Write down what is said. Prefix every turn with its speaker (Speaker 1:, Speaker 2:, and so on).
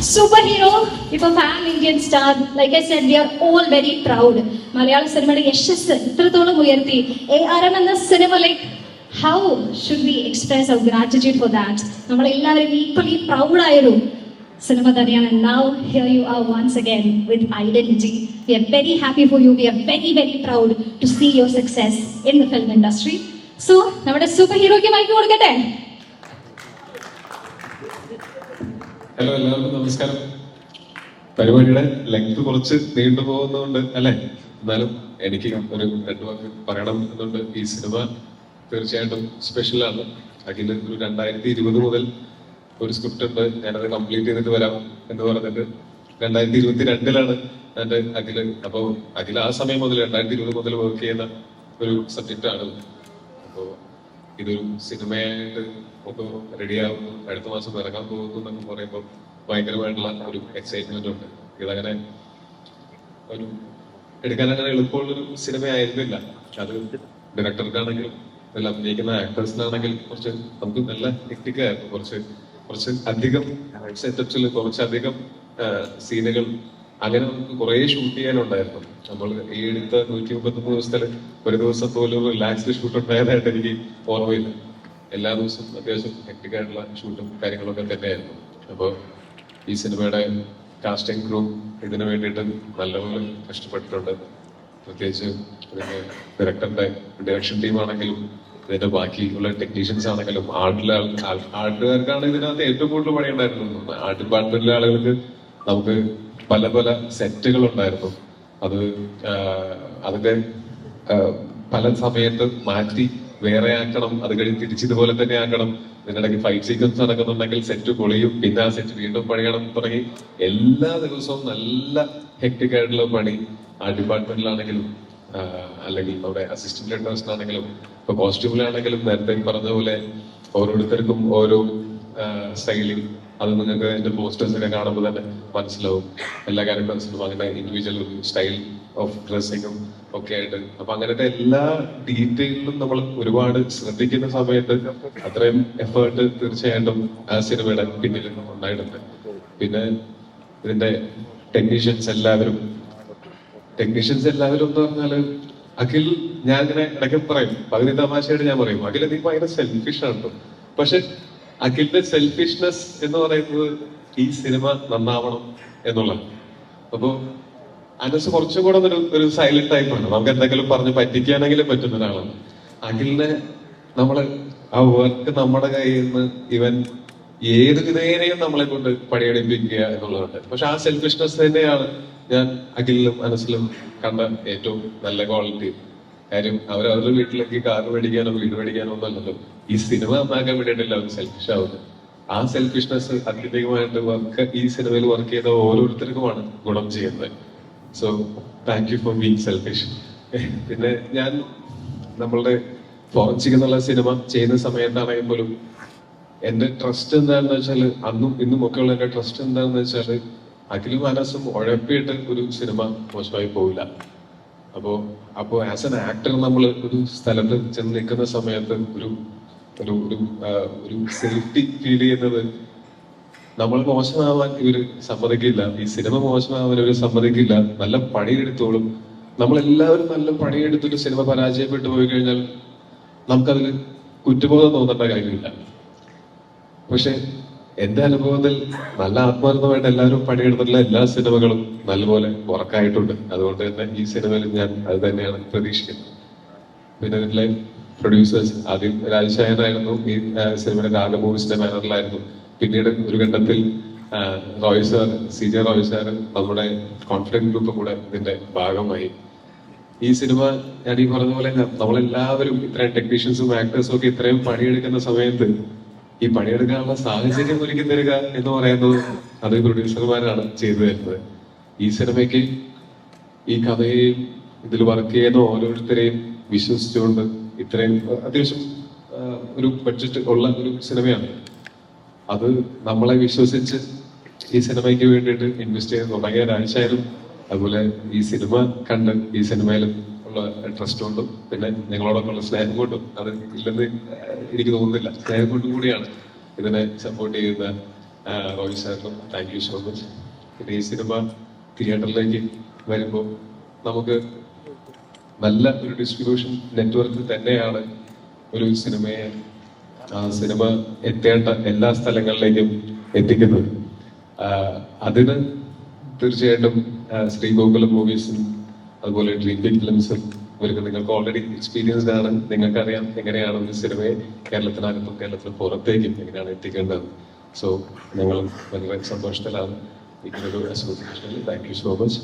Speaker 1: Superhero, if a pan Indian star, like I said, we are all very proud. Malayalam cinema യശസ് ഇത്രത്തോളം ഉയർത്തി AR എന്ന cinema, like how should we express our gratitude for that? നമ്മൾ എല്ലാവരും equally proud ആയൊരു cinema തന്നെയാണ്. Now here you are once again with Identity. We are very happy for you. We are very very proud to see your success in the film industry. So നമ്മുടെ super ഹീറോയ്ക്ക് mic കൊടുക്കട്ടെ.
Speaker 2: Hello, എല്ലാവർക്കും നമസ്കാരം. പരിപാടിയുടെ length കുറച്ച് നീണ്ടു പോകുന്നതുകൊണ്ട് അല്ലെ, എന്നാലും എനിക്ക് ഒരു 2 വാക്ക് പറയണം എന്നുണ്ട്. ഈ സിനിമ തീർച്ചയായിട്ടും സ്പെഷ്യലാണ്. അഖില് ഒരു 2020 മുതൽ ഒരു സ്ക്രിപ്റ്റ് ഉണ്ട്, ഞാനത് കംപ്ലീറ്റ് ചെയ്തിട്ട് വരാം എന്ന് പറഞ്ഞിട്ട് 2022 എന്റെ അഖില്. അപ്പോ അഖില് ആ സമയം മുതൽ 2020 മുതൽ വർക്ക് ചെയ്യുന്ന ഒരു സബ്ജക്റ്റ് ആണ്. അപ്പോ ഇതൊരു സിനിമയായിട്ട് ഒക്കെ റെഡിയാകുന്നു, അടുത്ത മാസം ഇറങ്ങാൻ പോകുന്നു എന്നൊക്കെ പറയുമ്പോൾ ഭയങ്കരമായിട്ടുള്ള ഒരു എക്സൈറ്റ്മെന്റ് ഉണ്ട്. ഇതങ്ങനെ ഒരു എടുക്കാൻ അങ്ങനെ എളുപ്പമുള്ളൊരു സിനിമ ആയിരുന്നില്ല. അത് ഡയറക്ടർക്കാണെങ്കിലും അതിൽ അഭിനയിക്കുന്ന ആക്ടേഴ്സിനാണെങ്കിലും കുറച്ച് നമുക്ക് നല്ല ഹെക്ടിക്കായിരുന്നു. കുറച്ച് അധികം സെറ്റപ്സിൽ കുറച്ചധികം സീനുകൾ അങ്ങനെ നമുക്ക് കുറെ ഷൂട്ട് ചെയ്യാനുണ്ടായിരുന്നു. നമ്മൾ ഈ എടുത്ത 133 ദിവസത്തില് ഒരു ദിവസം പോലും റിലാക്സ്ഡ് ഷൂട്ട് ഉണ്ടായതായിട്ട് എനിക്ക് ഓർമ്മയില്ല. എല്ലാ ദിവസവും അത്യാവശ്യം ഹെക്ടിക് ആയിട്ടുള്ള ഷൂട്ടും കാര്യങ്ങളൊക്കെ തന്നെയായിരുന്നു. അപ്പോൾ ഈ സിനിമയുടെ കാസ്റ്റിംഗ് ക്രൂ ഇതിനു വേണ്ടിയിട്ട് നല്ലപോലെ കഷ്ടപ്പെട്ടിട്ടുണ്ട്. പ്രത്യേകിച്ച് ഇതിന്റെ ഡയറക്ടറിന്റെ ഡയറക്ഷൻ ടീം ആണെങ്കിലും ഇതിന്റെ ബാക്കിയുള്ള ടെക്നീഷ്യൻസ് ആണെങ്കിലും ആർട്ടുകാർക്കാണ് ഇതിനകത്ത് ഏറ്റവും കൂടുതൽ പണിയുണ്ടായിരുന്നത്. ആർട്ട് ഡിപ്പാർട്ട്മെന്റിലെ ആളുകൾക്ക് നമുക്ക് പല പല സെറ്റുകൾ ഉണ്ടായിരുന്നു. അതിന്റെ പല സമയത്ത് മാറ്റി വേറെ ആക്കണം, അത് കഴിഞ്ഞ് തിരിച്ചിതുപോലെ തന്നെ ആക്കണം. ഇതിനിടയ്ക്ക് ഫൈറ്റ് സീക്വൻസ് നടക്കുന്നുണ്ടെങ്കിൽ സെറ്റ് പൊളിയും, പിന്നെ ആ സെറ്റ് വീണ്ടും പണിയണം തുടങ്ങി എല്ലാ ദിവസവും നല്ല ഹെക്ടിക് ആയിട്ടുള്ള പണി ആ ഡിപ്പാർട്ട്മെന്റിലാണെങ്കിലും അല്ലെങ്കിൽ നമ്മുടെ അസിസ്റ്റന്റ് ഡയറക്ടേഴ്സിനാണെങ്കിലും ഇപ്പൊ കോസ്റ്റ്യൂമിലാണെങ്കിലും നേരത്തെ പറഞ്ഞ പോലെ ഓരോരുത്തർക്കും ഓരോ സ്റ്റൈലിൽ അത് നിങ്ങൾക്ക് എന്റെ പോസ്റ്റേഴ്സിനെ കാണുമ്പോൾ തന്നെ മനസ്സിലാവും. എല്ലാ ക്യാരക്ടേഴ്സിനും അങ്ങനെ ഇൻഡിവിജ്വൽ ഒരു സ്റ്റൈൽ ഓഫ് ഡ്രസ്സിങ്ങും ഒക്കെ ആയിട്ട്. അപ്പൊ അങ്ങനത്തെ എല്ലാ ഡീറ്റെയിലും നമ്മൾ ഒരുപാട് ശ്രദ്ധിക്കുന്ന സമയത്ത് അത്രയും എഫേർട്ട് തീർച്ചയായിട്ടും ആ സിനിമയുടെ പിന്നിൽ ഉണ്ടായിട്ടുണ്ട്. പിന്നെ ഇതിന്റെ ടെക്നീഷ്യൻസ് എല്ലാവരും എന്ന് പറഞ്ഞാല് അഖിൽ, ഞാൻ ഇങ്ങനെ ഇടയ്ക്ക് പറയും, പകുതി തമാശയായിട്ട് ഞാൻ പറയും, അഖിൽ നീ ഭയങ്കര സെൽഫിഷ് ആണ്. പക്ഷെ അഖിലിന്റെ സെൽഫിഷ്നെസ് എന്ന് പറയുന്നത് ഈ സിനിമ നന്നാവണം എന്നുള്ളതാണ്. അപ്പോ അനസ് കുറച്ചും കൂടെ ഒരു സൈലന്റ് ടൈപ്പാണ്. നമുക്ക് എന്തെങ്കിലും പറഞ്ഞ് പറ്റിക്കാനെങ്കിലും പറ്റുന്ന ഒരാളാണ്. അഖിലിനെ നമ്മള് ആ വർക്ക് നമ്മുടെ കയ്യിൽ നിന്ന് ഇവൻ ഏത് വിധേനയും നമ്മളെ കൊണ്ട് പണിയെടുപ്പിക്കുക എന്നുള്ളതുണ്ട്. പക്ഷെ ആ സെൽഫിഷ്നെസ് തന്നെയാണ് ഞാൻ അഖിലിലും അനസിലും കണ്ട ഏറ്റവും നല്ല ക്വാളിറ്റി. കാര്യം അവരവരുടെ വീട്ടിലേക്ക് കാർ മേടിക്കാനോ വീട് മേടിക്കാനോ ഒന്നല്ലല്ലോ, ഈ സിനിമ നന്നാക്കാൻ വേണ്ടിയിട്ടല്ല അവർ സെൽഫിഷ് ആവുന്നത്. ആ സെൽഫിഷ്നെസ് അത്യധികമായിട്ട് ഈ സിനിമയിൽ വർക്ക് ചെയ്ത ഓരോരുത്തർക്കുമാണ് ഗുണം ചെയ്യുന്നത്. So thank you for being selfish. പിന്നെ ഞാൻ നമ്മളുടെ ഫോറൻസിക് എന്നുള്ള സിനിമ ചെയ്യുന്ന സമയത്താണെങ്കിൽ പോലും എന്റെ ട്രസ്റ്റ് എന്താണെന്ന് വെച്ചാൽ, അന്നും ഇന്നും ഒക്കെ ഉള്ള എന്റെ ട്രസ്റ്റ് എന്താണെന്ന് വെച്ചാൽ, അഖിലും മനസ്സും ഉഴപ്പിയിട്ട് ഒരു സിനിമ മോശമായി പോവില്ല. അപ്പോ ആസ് എൻ ആക്ടർ നമ്മൾ ഒരു സ്ഥലത്ത് ചെന്ന് നിൽക്കുന്ന സമയത്ത് ഒരു സേഫ്റ്റി ഫീൽ ചെയ്യുന്നത്, നമ്മൾ മോശമാവാൻ ഇവര് സമ്മതിക്കില്ല, ഈ സിനിമ മോശമാവാൻ ഇവര് സമ്മതിക്കില്ല. നല്ല പണിയെടുത്തോളും. നമ്മളെല്ലാവരും നല്ല പണിയെടുത്തിട്ട് സിനിമ പരാജയപ്പെട്ടു പോയി കഴിഞ്ഞാൽ നമുക്കതിൽ കുറ്റബോധം തോന്നേണ്ട കാര്യമില്ല. പക്ഷെ എന്റെ അനുഭവത്തിൽ നല്ല ആത്മാർത്ഥമായിട്ട് എല്ലാവരും പണിയെടുത്തിട്ടുള്ള എല്ലാ സിനിമകളും നല്ലപോലെ വർക്കായിട്ടുണ്ട്. അതുകൊണ്ട് തന്നെ ഈ സിനിമയിൽ ഞാൻ അത് തന്നെയാണ് പ്രതീക്ഷിക്കുന്നത്. പിന്നെ ഇതിലെ പ്രൊഡ്യൂസേഴ്സ് ആദ്യം രാജശേഖരനായിരുന്നു, ഈ സിനിമയുടെ രാഗ മൂവീസിന്റെ ബാനറിലായിരുന്നു. പിന്നീട് ഒരു ഘട്ടത്തിൽ Roy sir, CJ Roy sir, നമ്മുടെ കോൺഫിഡൻസ് ഗ്രൂപ്പ് കൂടെ ഇതിന്റെ ഭാഗമായി. ഈ സിനിമ ഞാൻ ഈ പറഞ്ഞ പോലെ നമ്മളെല്ലാവരും ഇത്രയും ടെക്നീഷ്യൻസും ആക്ടേഴ്സും ഒക്കെ ഇത്രയും പണിയെടുക്കുന്ന സമയത്ത് ഈ പണിയെടുക്കാനുള്ള സാഹചര്യം ഒരുക്കി തരിക എന്ന് പറയുന്നത് അത് പ്രൊഡ്യൂസർമാരാണ് ചെയ്തു തരുന്നത്. ഈ സിനിമയ്ക്ക് ഈ കഥയെയും ഇതിൽ വർക്ക് ചെയ്യുന്ന ഓരോരുത്തരെയും വിശ്വസിച്ചുകൊണ്ട് ഇത്രയും അത്യാവശ്യം ഒരു ബഡ്ജറ്റ് ഉള്ള ഒരു സിനിമയാണ്. അത് നമ്മളെ വിശ്വസിച്ച് ഈ സിനിമയ്ക്ക് വേണ്ടിയിട്ട് ഇൻവെസ്റ്റ് ചെയ്ത് തുടങ്ങിയ ഒരാഴ്ചയായാലും, അതുപോലെ ഈ സിനിമ കണ്ട് ഈ സിനിമയിലും ഉള്ള ട്രസ്റ്റ് കൊണ്ടും പിന്നെ നിങ്ങളോടൊക്കെ ഉള്ള സ്നേഹം കൊണ്ടും, അത് ഇല്ലെന്ന് എനിക്ക് തോന്നുന്നില്ല, സ്നേഹം കൊണ്ടും കൂടിയാണ് ഇതിനെ സപ്പോർട്ട് ചെയ്യുന്ന റോയ് സാറിനും താങ്ക് യു സോ മച്ച്. പിന്നെ ഈ സിനിമ തിയേറ്ററിലേക്ക് വരുമ്പോൾ നമുക്ക് നല്ല ഒരു ഡിസ്ട്രിബ്യൂഷൻ നെറ്റ്വർക്ക് തന്നെയാണ് ഒരു സിനിമയെ സിനിമ എത്തേണ്ട എല്ലാ സ്ഥലങ്ങളിലേക്കും എത്തിക്കുന്നത്. അതിന് തീർച്ചയായിട്ടും ശ്രീ ഗോകുലം മൂവീസും അതുപോലെ ഡ്രീം ബിഗ് ഫിലിംസും ഇവർക്ക് നിങ്ങൾക്ക് ഓൾറെഡി എക്സ്പീരിയൻസ്ഡ് ആണ്. നിങ്ങൾക്കറിയാം എങ്ങനെയാണ് ഒരു സിനിമയെ കേരളത്തിനകത്തും കേരളത്തിന് പുറത്തേക്കും എങ്ങനെയാണ് എത്തിക്കേണ്ടത്. സോ ഞങ്ങൾ വളരെ സന്തോഷത്തിലാണ് ഇങ്ങനൊരു അസോസിയേഷനിൽ. Thank you so much.